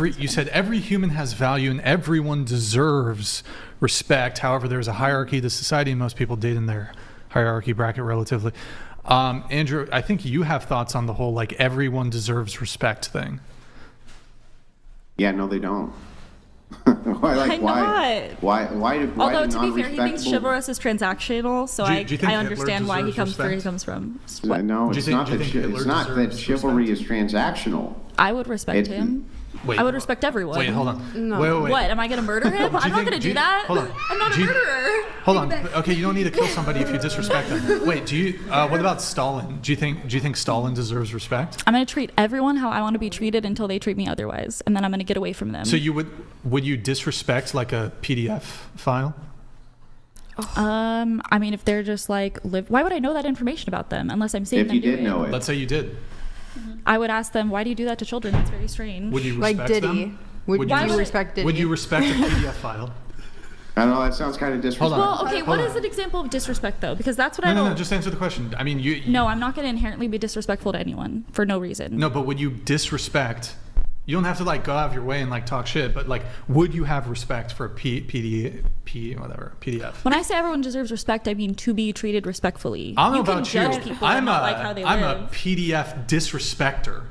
You said every human has value and everyone deserves respect. However, there's a hierarchy to society, and most people date in their hierarchy bracket relatively. Andrew, I think you have thoughts on the whole like everyone deserves respect thing. Yeah, no, they don't. Why Although to be fair, he thinks chivalrous is transactional, so Do you think I Hitler understand why he comes where he respect? comes from. No, Do you it's think- not do you that think Hitler it's not that deserves chivalry respect? is transactional. I would respect It- him. Wait, I would respect everyone. Wait, hold on. No. Wait. What? Am I going to murder him? I'm not going to do that. Hold on. I'm not a Do you- murderer. Hold on. Okay, you don't need to kill somebody if you disrespect them. Wait, do you? What about Stalin? Do you think Stalin deserves respect? I'm going to treat everyone how I want to be treated until they treat me otherwise, and then I'm going to get away from them. So would you disrespect like a PDF file? I mean, if they're just like why would I know that information about them unless I'm seeing If them you do did know it, Let's say you did. I would ask them, why do you do that to children? That's very strange. Would you respect Like Diddy. them? Would Why you would- respect Diddy? Would you respect a PDF file? I don't know. That sounds kind of disrespectful. Well, okay, what Hold is on. an example of disrespect though? Because that's what I No, don't. just answer the question. I mean, you. No, I'm not going to inherently be disrespectful to anyone for no reason. No, but would you disrespect? You don't have to like go out of your way and like talk shit, but like, would you have respect for a PDF? When I say everyone deserves respect, I mean to be treated respectfully. I don't know you about can you. judge people I'm and not like how they I'm live. a PDF disrespecter.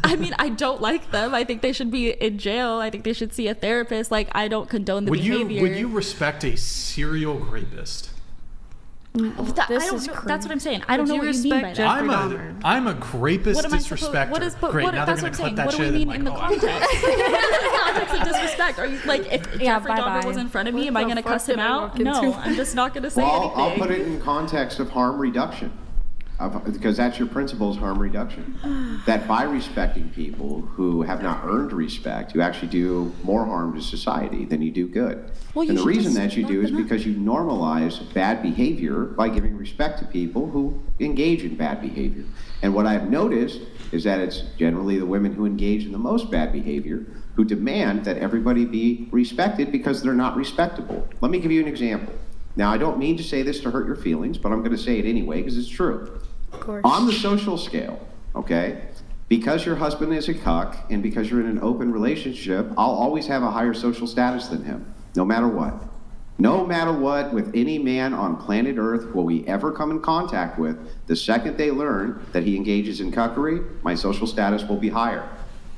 I mean, I don't like them. I think they should be in jail. I think they should see a therapist. Like, I don't condone the behavior. Would you respect a serial rapist? That, I don't know. That's what I'm saying. I don't know Would what you you mean by respect that. Dahmer? I'm a rapist What am I disrespecter. What is? But Great. what, Now they're that's gonna what I'm clip saying. that What do we shit. mean and in the like, context? In the context of disrespect, are you like if Jeffrey Dahmer was in front of me, am I going to cuss him out? No, I'm just not going to say Well, anything. I'll put it in context of harm reduction, because that's your principle is harm reduction. That by respecting people who have not earned respect, you actually do more harm to society than you do good. Well, you And the should reason just that you knock do is them out. because you normalize bad behavior by giving respect to people who engage in bad behavior. And what I've noticed is that it's generally the women who engage in the most bad behavior who demand that everybody be respected because they're not respectable. Let me give you an example. Now, I don't mean to say this to hurt your feelings, but I'm going to say it anyway because it's true. Of course. On the social scale, okay, because your husband is a cuck and because you're in an open relationship, I'll always have a higher social status than him, no matter what. No matter what, with any man on planet Earth will we ever come in contact with, the second they learn that he engages in cuckery, my social status will be higher.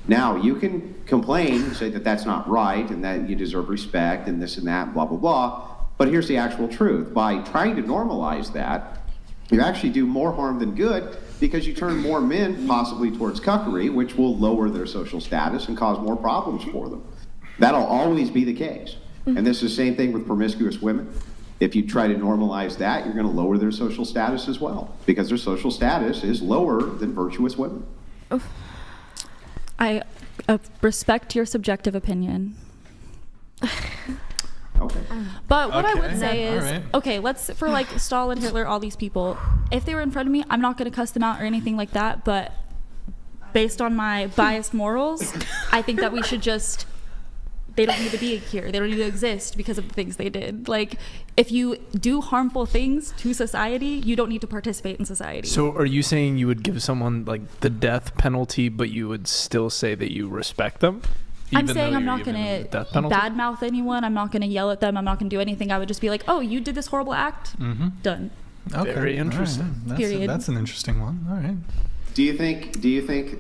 Now, you can complain and say that that's not right and that you deserve respect and this and that, blah, blah, blah. But here's the actual truth. By trying to normalize that, you actually do more harm than good because you turn more men possibly towards cuckery, which will lower their social status and cause more problems for them. That'll always be the case. And this is the same thing with promiscuous women. If you try to normalize that, you're going to lower their social status as well because their social status is lower than virtuous women. I respect your subjective opinion. Okay. But what I would Okay, say is, alright. okay, let's, for like Stalin, Hitler, all these people, if they were in front of me, I'm not going to cuss them out or anything like that. But based on my biased morals, I think that we should just, they don't need to be here. They don't need to exist because of the things they did. Like, if you do harmful things to society, you don't need to participate in society. So are you saying you would give someone like the death penalty, but you would still say that you respect them? I'm Even saying though I'm you're not giving going them the to death penalty? badmouth anyone. I'm not going to yell at them. I'm not going to do anything. I would just be like, oh, you did this horrible act? Done. Okay. Very all right. interesting. Period. That's an interesting one. All right. Do you think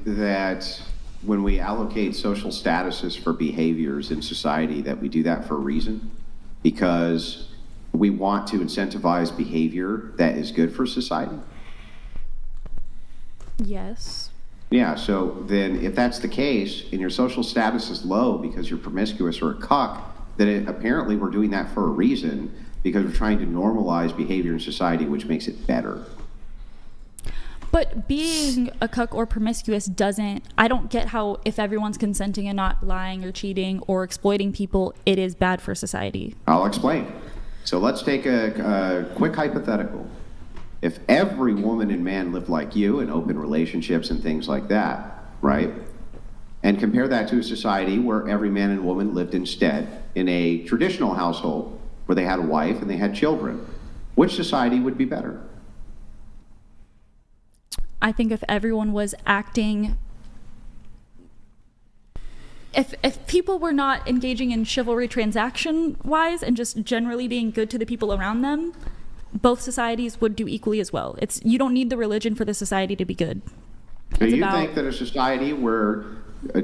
that when we allocate social statuses for behaviors in society that we do that for a reason? Because we want to incentivize behavior that is good for society? Yes. Yeah, so then if that's the case and your social status is low because you're promiscuous or a cuck, then apparently we're doing that for a reason because we're trying to normalize behavior in society, which makes it better. But being a cuck or promiscuous doesn't, I don't get how if everyone's consenting and not lying or cheating or exploiting people, it is bad for society. I'll explain. So let's take a quick hypothetical. If every woman and man lived like you in open relationships and things like that, right? And compare that to a society where every man and woman lived instead in a traditional household where they had a wife and they had children. Which society would be better? I think if everyone was acting if people were not engaging in chivalry transaction wise and just generally being good to the people around them, both societies would do equally as well. You don't need the religion for the society to be good. So It's you about- think that a society where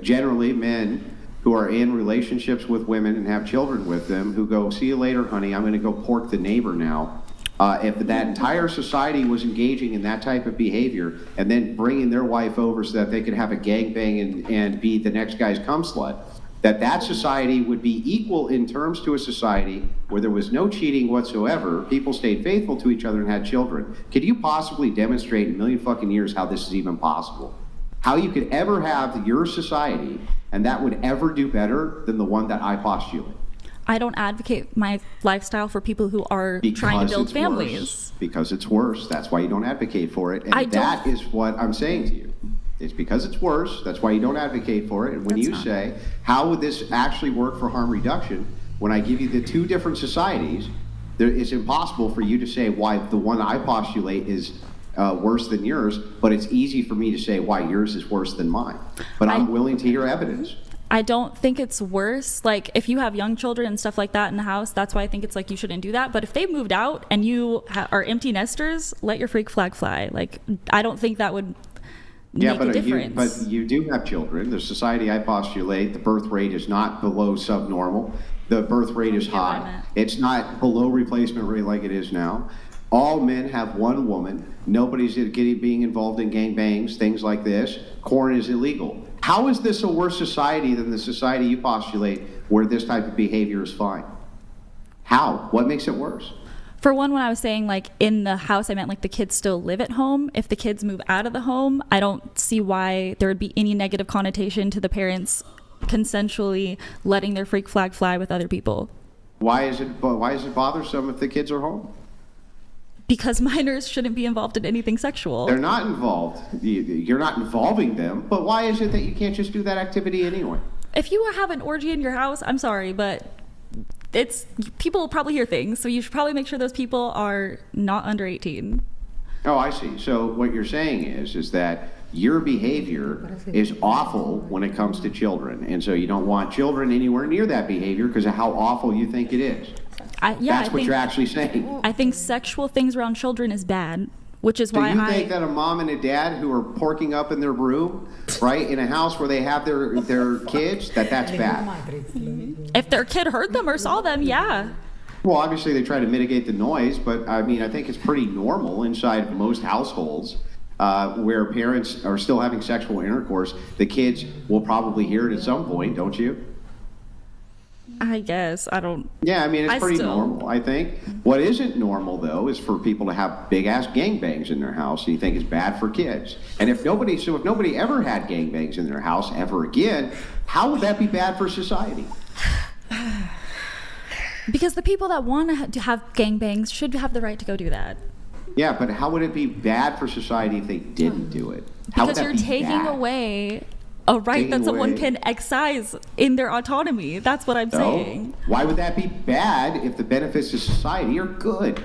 generally men who are in relationships with women and have children with them who go, see you later, honey, I'm going to go pork the neighbor now. If that entire society was engaging in that type of behavior and then bringing their wife over so that they could have a gangbang and be the next guy's cum slut, that society would be equal in terms to a society where there was no cheating whatsoever, people stayed faithful to each other and had children. Could you possibly demonstrate in a million fucking years how this is even possible? How you could ever have your society and that would ever do better than the one that I postulate? I don't advocate my lifestyle for people who are trying to build it's families. Worse. Because it's worse. That's why you don't advocate for it. And that is what I'm saying to you. It's because it's worse. That's why you don't advocate for it. And when That's you not. say, how would this actually work for harm reduction? When I give you the two different societies, it's impossible for you to say why the one I postulate is worse than yours, but it's easy for me to say why yours is worse than mine. But I'm willing to hear evidence. I don't think it's worse. Like, if you have young children and stuff like that in the house, that's why I think it's like you shouldn't do that. But if they moved out and you are empty nesters, let your freak flag fly. Like, I don't think that would make a difference. But you do have children. The society I postulate, the birth rate is not below subnormal. The birth rate is Yeah, what I high. meant. It's not below replacement rate like it is now. All men have one woman. Nobody's being involved in gangbangs, things like this. Corn is illegal. How is this a worse society than the society you postulate where this type of behavior is fine? How? What makes it worse? For one, when I was saying like in the house, I meant like the kids still live at home. If the kids move out of the home, I don't see why there would be any negative connotation to the parents consensually letting their freak flag fly with other people. Why is it bothersome if the kids are home? Because minors shouldn't be involved in anything sexual. They're not involved. You're not involving them. But why is it that you can't just do that activity anyway? If you have an orgy in your house, I'm sorry, but people will probably hear things, so you should probably make sure those people are not under 18. Oh, I see. So what you're saying is that your behavior is awful when it comes to children, and so you don't want children anywhere near that behavior because of how awful you think it is. That's what you're actually saying. I think sexual things around children is bad, which is Do why you think that a mom and a dad who are porking up in their room, right, in a house where they have their kids, that's bad? if their kid heard them or saw them, yeah. Well, obviously they try to mitigate the noise, but I mean, I think it's pretty normal inside most households where parents are still having sexual intercourse. The kids will probably hear it at some point, don't you? I guess. I don't. Yeah, I mean, it's I pretty still- normal, I think. What isn't normal, though, is for people to have big-ass gangbangs in their house, and you think it's bad for kids. And if nobody ever had gangbangs in their house ever again, how would that be bad for society? Because the people that want to have gangbangs should have the right to go do that. Yeah, but how would it be bad for society if they didn't do it? How would Because that you're be taking bad? away a right Taking that someone away- can exercise in their autonomy. That's what I'm saying. Why would that be bad if the benefits to society are good?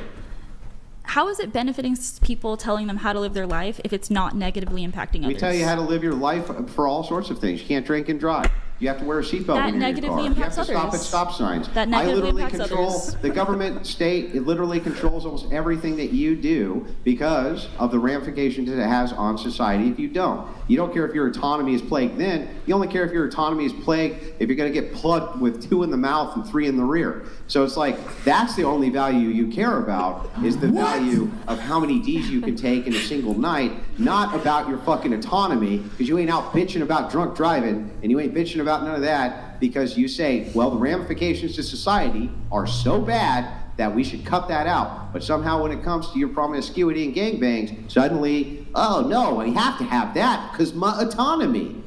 How is it benefiting people telling them how to live their life if it's not negatively impacting others? We tell you how to live your life for all sorts of things. You can't drink and drive. You have to wear a seatbelt That when you're in your negatively car. impacts You have to stop at others. stop signs. That I negatively literally impacts control others. the government, state. It literally controls almost everything that you do because of the ramifications that it has on society if you don't. You don't care if your autonomy is plagued then. You only care if your autonomy is plagued if you're going to get plugged with 2 in the mouth and 3 in the rear. So it's like that's the only value you care about is the value of how many D's you can take in a single night, not about your fucking autonomy because you ain't out bitching about drunk driving and you ain't bitching about none of that because you say, well, the ramifications to society are so bad that we should cut that out. But somehow when it comes to your promiscuity and gangbangs, suddenly, oh no, I have to have that because my autonomy.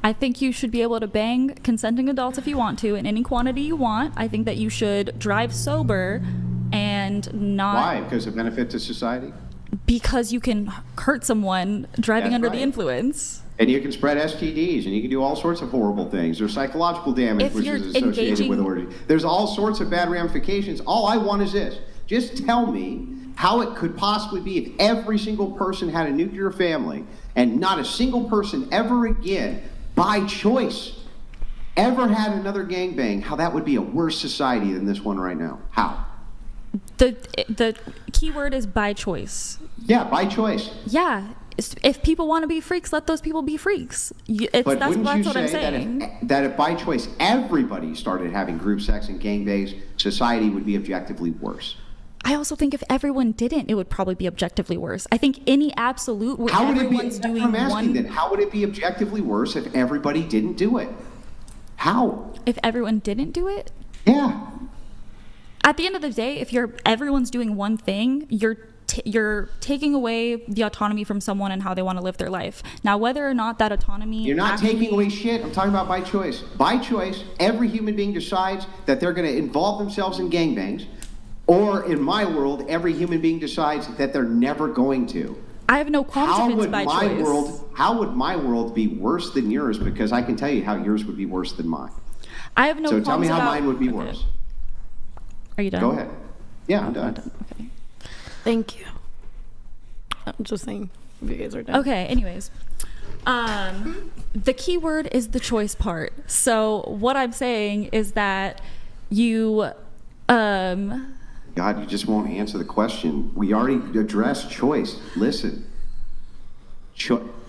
I think you should be able to bang consenting adults if you want to in any quantity you want. I think that you should drive sober and not Why? Because of benefit to society? because you can hurt someone driving That's under right. the influence. And you can spread STDs, and you can do all sorts of horrible things. There's psychological damage, If which you're is associated engaging- with orgy. There's all sorts of bad ramifications. All I want is this. Just tell me how it could possibly be if every single person had a nuclear family and not a single person ever again, by choice, ever had another gangbang, how that would be a worse society than this one right now. How? The key word is by choice. Yeah, by choice. Yeah. If people want to be freaks, let those people be freaks. But That's wouldn't you what I'm say saying. that if by choice everybody started having group sex and gangbangs, society would be objectively worse? I also think if everyone didn't, it would probably be objectively worse. I think any absolute where How would it everyone's be? doing I'm asking one. then. How would it be objectively worse if everybody didn't do it? How? If everyone didn't do it, Yeah. at the end of the day, if everyone's doing one thing, you're taking away the autonomy from someone and how they want to live their life. Now, whether or not that autonomy You're not actually- taking away shit. I'm talking about by choice. By choice, every human being decides that they're going to involve themselves in gangbangs. Or in my world, every human being decides that they're never going to. I have no qualms How if it's would by my choice. world be worse than yours? Because I can tell you how yours would be worse than mine. I have no So qualms tell me how about- mine would be Okay. worse. Are you done? Go ahead. Yeah, I'm done. Okay. Thank you. I'm just saying, if you guys are done. Okay, anyways. The key word is the choice part. So what I'm saying is that you God, you just won't answer the question. We already addressed choice. Listen.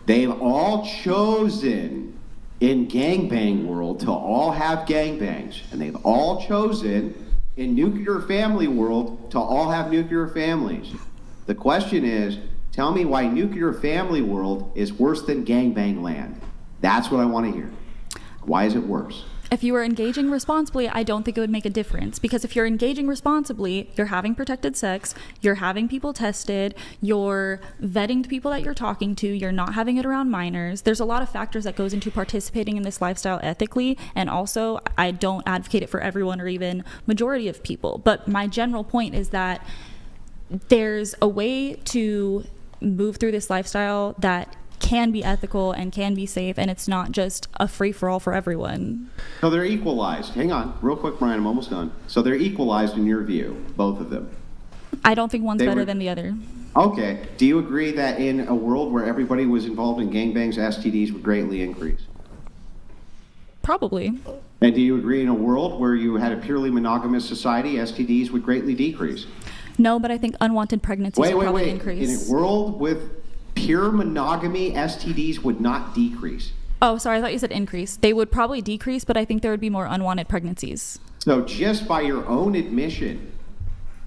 They've all chosen in gangbang world to all have gangbangs. And they've all chosen in nuclear family world to all have nuclear families. The question is, tell me why nuclear family world is worse than gangbang land. That's what I want to hear. Why is it worse? if you were engaging responsibly, I don't think it would make a difference, because if you're engaging responsibly, you're having protected sex, you're having people tested, you're vetting the people that you're talking to, you're not having it around minors. There's a lot of factors that goes into participating in this lifestyle ethically, and also I don't advocate it for everyone or even majority of people. But my general point is that there's a way to move through this lifestyle that can be ethical and can be safe, and it's not just a free-for-all for everyone. So they're equalized. Hang on, real quick, Brian, I'm almost done. So they're equalized in your view, both of them. I don't think one's They better were- than the other. Okay. Do you agree that in a world where everybody was involved in gangbangs, STDs would greatly increase? Probably. And do you agree in a world where you had a purely monogamous society, STDs would greatly decrease? No, but I think unwanted pregnancies would probably In increase. a world with pure monogamy, STDs would not decrease. Oh, sorry, I thought you said increase. They would probably decrease, but I think there would be more unwanted pregnancies. So just by your own admission,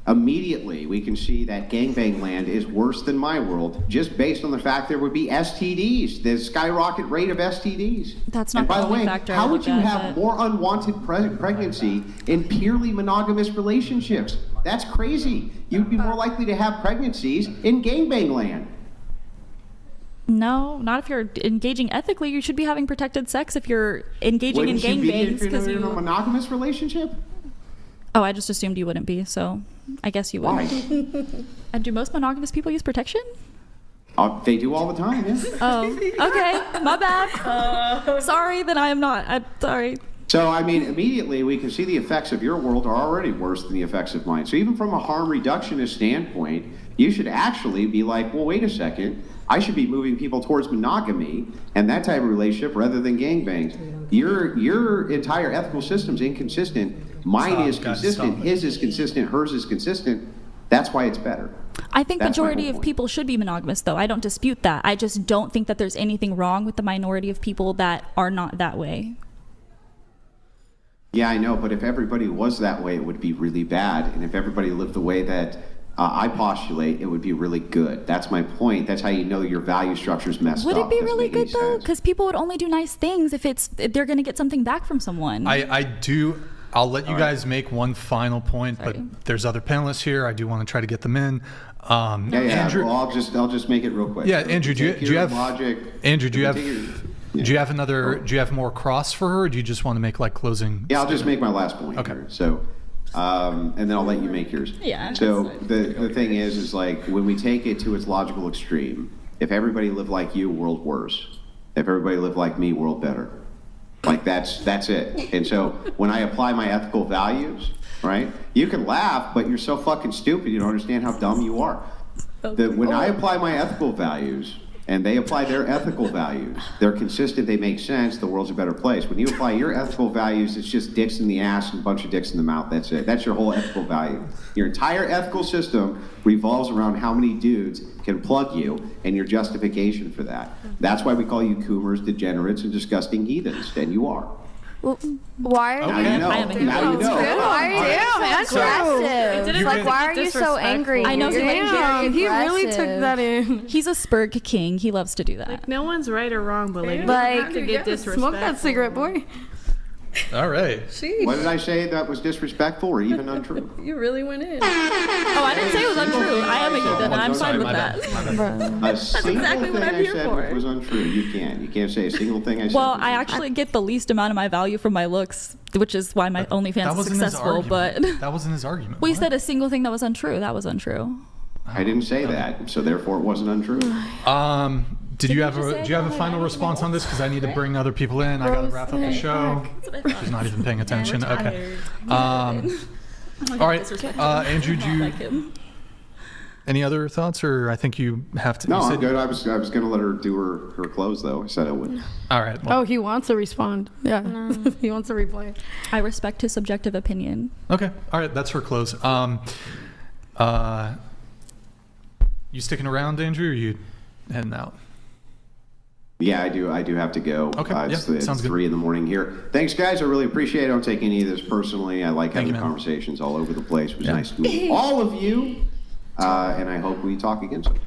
immediately we can see that gangbang land is worse than my world, just based on the fact there would be STDs, the skyrocket rate of STDs. That's not And by the the only way, factor I how look would you at, have but- more unwanted pregnancy in purely monogamous relationships? That's crazy. You'd be more likely to have pregnancies in gangbang land. No, not if you're engaging ethically. You should be having protected sex if you're engaging Wouldn't in you be gangbangs, if you're because in a you. monogamous relationship? Oh, I just assumed you wouldn't be, so I guess you would. Why? And do most monogamous people use protection? They do all the time, yeah. Oh, okay, my bad. Sorry, then I am not. I'm sorry. So, I mean, immediately we can see the effects of your world are already worse than the effects of mine. So even from a harm reductionist standpoint, you should actually be like, well, wait a second. I should be moving people towards monogamy and that type of relationship rather than gangbangs. Your entire ethical system's inconsistent. Mine is guys, consistent. stop it. His is consistent. Hers is consistent. That's why it's better. I think That's my majority whole of point. people should be monogamous, though. I don't dispute that. I just don't think that there's anything wrong with the minority of people that are not that way. Yeah, I know, but if everybody was that way, it would be really bad. And if everybody lived the way that I postulate, it would be really good. That's my point. That's how you know your value structure's messed Would up. it be Doesn't really make any good though? sense. Because people would only do nice things if they're going to get something back from someone. I'll let you guys make one final point, Sorry. but there's other panelists here. I do want to try to get them in. Yeah, Andrew, well, I'll just make it real quick. yeah, So Andrew, do take you your have logic? Andrew? Do you have take your- do you have another? Do you have more cross for her? Or do you just want to make like closing? Yeah, I'll just make my last point. Okay. Here. So, and then I'll let you make yours. Yeah, So that's the thing is like when we take it to its logical extreme, if everybody lived like you, world worse. If everybody lived like me, world better. Like that's it. And so when I apply my ethical values, right? You can laugh, but you're so fucking stupid. You don't understand how dumb you are. When I apply my ethical values, and they apply their ethical values. They're consistent, they make sense, the world's a better place. When you apply your ethical values, it's just dicks in the ass and a bunch of dicks in the mouth. That's it. That's your whole ethical value. Your entire ethical system revolves around how many dudes can plug you and your justification for that. That's why we call you coomers, degenerates, and disgusting heathens, and you are. Why Now are you you? know. I am a Now you know. Why are you Damn, so aggressive? didn't Like, mean why are you so angry? I know You're he getting like- very He really took aggressive. that in. He's a Spurg king. He loves to do that. Like, no one's right or wrong, but like, you Like- don't have to get disrespectful. Smoke that cigarette, boy. All right. What did I say that was disrespectful or even untrue? You really went in. Oh, I didn't say it was untrue. I am a heathen, and I'm fine with that. A single exactly what thing I'm I here said for. was untrue. You can't say a single thing I said. Well, was I untrue. actually get the least amount of my value from my looks, which is why my OnlyFans That is wasn't his successful. But argument. That wasn't his argument. well, you What? said a single thing that was untrue. That was untrue. I didn't say that, so therefore it wasn't untrue. Did you have you just say do you have a it? final response on this? Because I need to bring other people in. I got to wrap up the show. She's not even paying attention. Okay. All right. Andrew, do you any other thoughts, or I think you have to? No, you I'm said- good. I was going to let her do her close though. I said I would. All right. Well, Oh, he wants to respond. Yeah. He wants to reply. I respect his subjective opinion. Okay. All right. That's her close. You sticking around, Andrew? Or are you heading out? Yeah, I do. I do have to go. Okay, It's, yeah, it's sounds good. 3 a.m. here. Thanks, guys. I really appreciate it. I don't take any of this personally. I like Thank having you, man. conversations all over the place. It was Yeah. nice to meet all of you, and I hope we talk again soon.